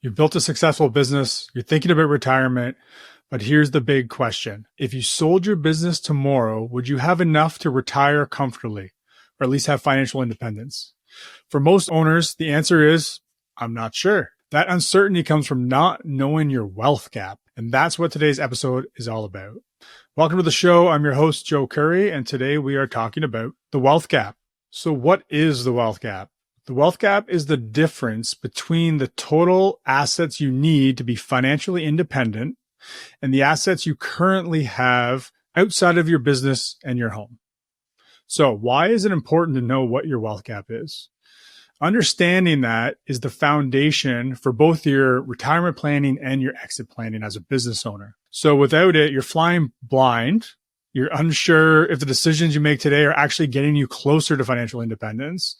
You've built a successful business, you're thinking about retirement, but here's the big question. If you sold your business tomorrow, would you have enough to retire comfortably, or at least have financial independence? For most owners, the answer is, I'm not sure. That uncertainty comes from not knowing your wealth gap. And that's what today's episode is all about. Welcome to the show. I'm your host, Joe Curry, and today we are talking about the wealth gap. So what is the wealth gap? The wealth gap is the difference between the total assets you need to be financially independent and the assets you currently have outside of your business and your home. So why is it important to know what your wealth gap is? Understanding that is the foundation for both your retirement planning and your exit planning as a business owner. So without it, you're flying blind. You're unsure if the decisions you make today are actually getting you closer to financial independence.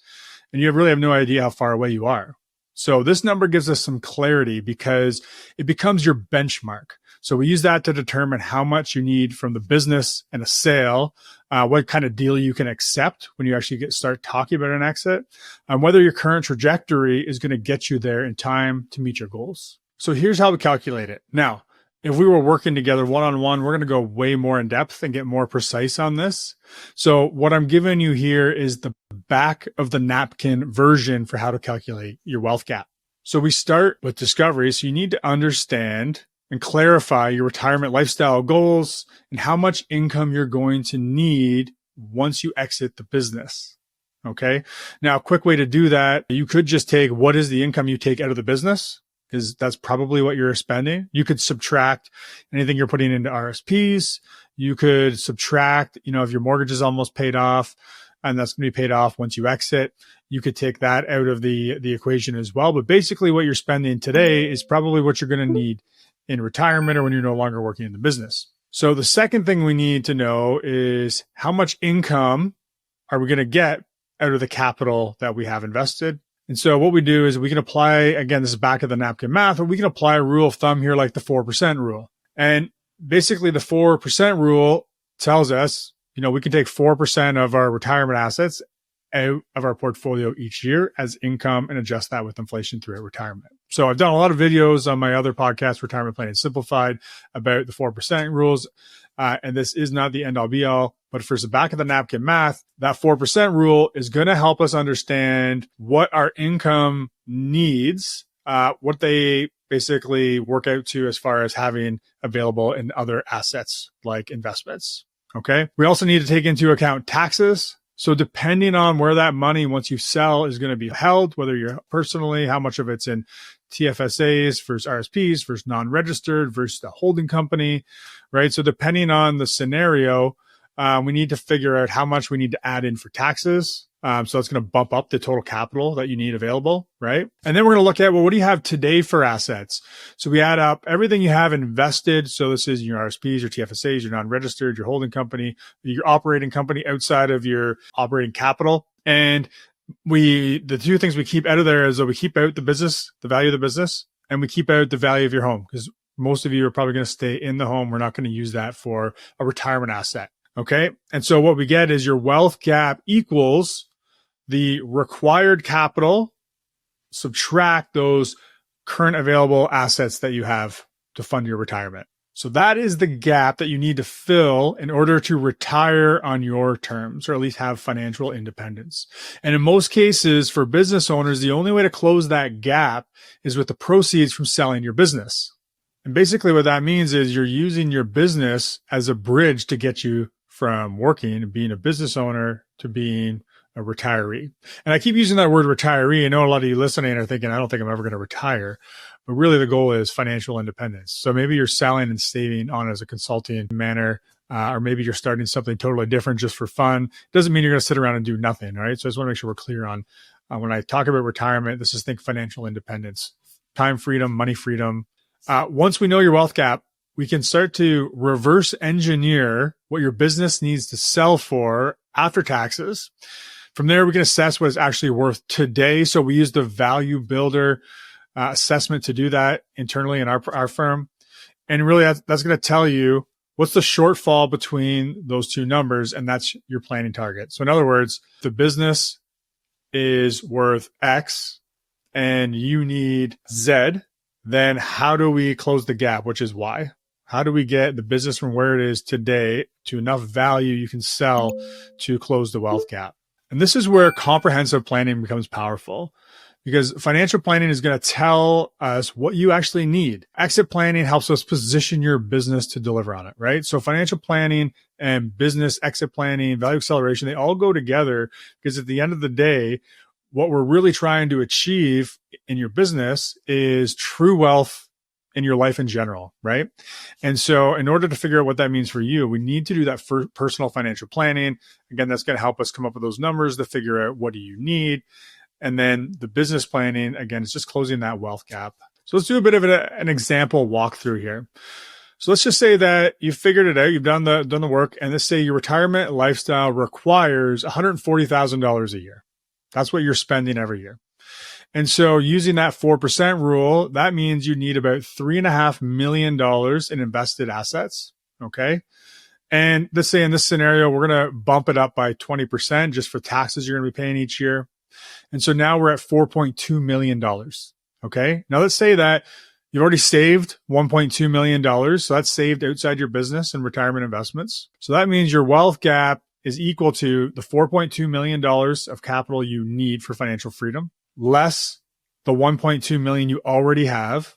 And you really have no idea how far away you are. So this number gives us some clarity because it becomes your benchmark. So we use that to determine how much you need from the business and a sale, what kind of deal you can accept when you actually start talking about an exit, and whether your current trajectory is going to get you there in time to meet your goals. So here's how we calculate it. Now, if we were working together one-on-one, we're going to go way more in depth and get more precise on this. So what I'm giving you here is the back of the napkin version for how to calculate your wealth gap. So we start with discovery. So you need to understand and clarify your retirement lifestyle goals and how much income you're going to need once you exit the business. Okay. Now, a quick way to do that, you could just take what is the income you take out of the business, because that's probably what you're spending. You could subtract anything you're putting into RSPs. You could subtract, if your mortgage is almost paid off and that's going to be paid off once you exit, you could take that out of the equation as well. But basically what you're spending today is probably what you're going to need in retirement or when you're no longer working in the business. So the second thing we need to know is how much income are we going to get out of the capital that we have invested? And so what we do is we can apply, again, this is back of the napkin math, but we can apply a rule of thumb here like the 4% rule. And basically the 4% rule tells us, we can take 4% of our retirement assets out of our portfolio each year as income and adjust that with inflation throughout retirement. So I've done a lot of videos on my other podcast, Retirement Planning Simplified, about the 4% rules. And this is not the end all be all, but for the back of the napkin math, that 4% rule is going to help us understand what our income needs, what they basically work out to as far as having available in other assets like investments. Okay. We also need to take into account taxes. So depending on where that money, once you sell, is going to be held, whether you're personally, how much of it's in TFSAs versus RSPs versus non-registered versus the holding company, right? So depending on the scenario, we need to figure out how much we need to add in for taxes. So that's going to bump up the total capital that you need available, right? And then we're going to look at, well, what do you have today for assets? So we add up everything you have invested. So this is your RSPs, your TFSAs, your non-registered, your holding company, your operating company outside of your operating capital. And the two things we keep out of there is that we keep out the business, the value of the business, and we keep out the value of your home, because most of you are probably going to stay in the home. We're not going to use that for a retirement asset. Okay. And so what we get is your wealth gap equals the required capital, subtract those current available assets that you have to fund your retirement. So that is the gap that you need to fill in order to retire on your terms, or at least have financial independence. And in most cases, for business owners, the only way to close that gap is with the proceeds from selling your business. And basically what that means is you're using your business as a bridge to get you from working and being a business owner to being a retiree. And I keep using that word retiree. I know a lot of you listening are thinking, I don't think I'm ever going to retire. But really the goal is financial independence. So maybe you're selling and saving on as a consulting manner, or maybe you're starting something totally different just for fun. It doesn't mean you're going to sit around and do nothing, right? So I just want to make sure we're clear on when I talk about retirement, this is think financial independence, time freedom, money freedom. Once we know your wealth gap, we can start to reverse engineer what your business needs to sell for after taxes. From there, we can assess what it's actually worth today. So we use the value builder assessment to do that internally in our firm. And really, that's going to tell you what's the shortfall between those two numbers, and that's your planning target. So in other words, the business is worth X and you need Z. then how do we close the gap, which is why? How do we get the business from where it is today to enough value you can sell to close the wealth gap? And this is where comprehensive planning becomes powerful, because financial planning is going to tell us what you actually need. Exit planning helps us position your business to deliver on it, right? So financial planning and business exit planning, value acceleration, they all go together, because at the end of the day, what we're really trying to achieve in your business is true wealth in your life in general, right? And so in order to figure out what that means for you, we need to do that for personal financial planning. Again, that's going to help us come up with those numbers to figure out what do you need. And then the business planning, again, is just closing that wealth gap. So let's do a bit of an example walkthrough here. So let's just say that you've figured it out, you've done the work, and let's say your retirement lifestyle requires $140,000 a year. That's what you're spending every year. And so using that 4% rule, that means you need about $3.5 million in invested assets. Okay. And let's say in this scenario, we're going to bump it up by 20% just for taxes you're going to be paying each year. And so now we're at $4.2 million. Okay. Now let's say that you've already saved $1.2 million. So that's saved outside your business and retirement investments. So that means your wealth gap is equal to the $4.2 million of capital you need for financial freedom, less the $1.2 million you already have.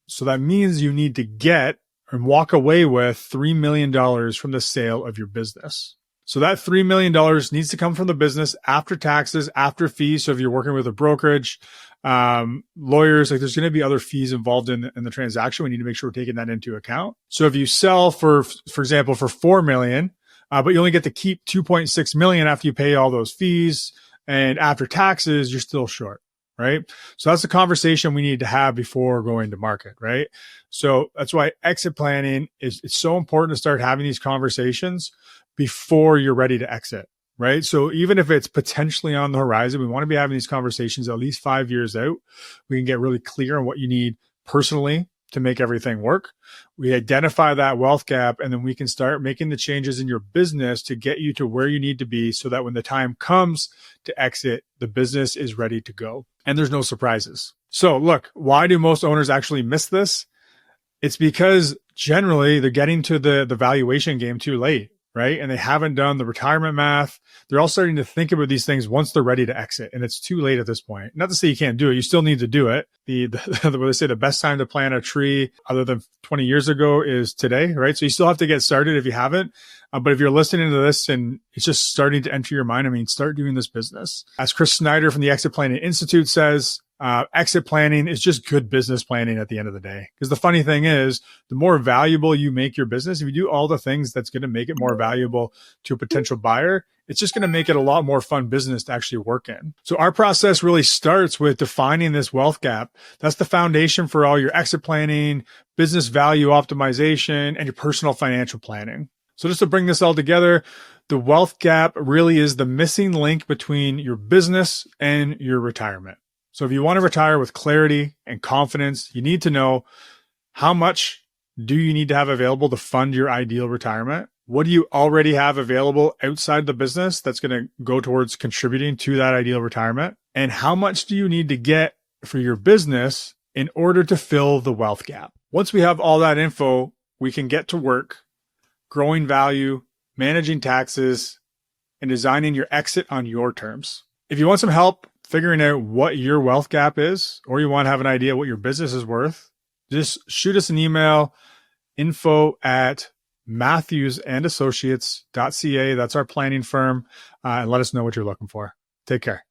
So that means you need to get and walk away with $3 million from the sale of your business. So that $3 million needs to come from the business after taxes, after fees. So if you're working with a brokerage, lawyers, like there's going to be other fees involved in the transaction. We need to make sure we're taking that into account. So if you sell for example, for $4 million, but you only get to keep $2.6 million after you pay all those fees, and after taxes, you're still short, right? So that's the conversation we need to have before going to market, right? So that's why exit planning it's so important to start having these conversations before you're ready to exit, right? So even if it's potentially on the horizon, we want to be having these conversations at least 5 years out. We can get really clear on what you need personally to make everything work. We identify that wealth gap, and then we can start making the changes in your business to get you to where you need to be so that when the time comes to exit, the business is ready to go and there's no surprises. So look, why do most owners actually miss this? It's because generally they're getting to the valuation game too late, right? And they haven't done the retirement math. They're all starting to think about these things once they're ready to exit, and it's too late at this point. Not to say you can't do it. You still need to do it. What they say, the best time to plant a tree other than 20 years ago is today, right? So you still have to get started if you haven't. But if you're listening to this and it's just starting to enter your mind, I mean, start doing this business. As Chris Snyder from the Exit Planning Institute says, exit planning is just good business planning at the end of the day. Because the funny thing is, the more valuable you make your business, if you do all the things that's going to make it more valuable to a potential buyer, it's just going to make it a lot more fun business to actually work in. So our process really starts with defining this wealth gap. That's the foundation for all your exit planning, business value optimization, and your personal financial planning. So just to bring this all together, the wealth gap really is the missing link between your business and your retirement. So if you want to retire with clarity and confidence, you need to know how much do you need to have available to fund your ideal retirement? What do you already have available outside the business that's going to go towards contributing to that ideal retirement? And how much do you need to get for your business in order to fill the wealth gap? Once we have all that info, we can get to work growing value, managing taxes, and designing your exit on your terms. If you want some help figuring out what your wealth gap is, or you want to have an idea what your business is worth, just shoot us an email, info@matthewsandassociates.ca. That's our planning firm, and let us know what you're looking for. Take care.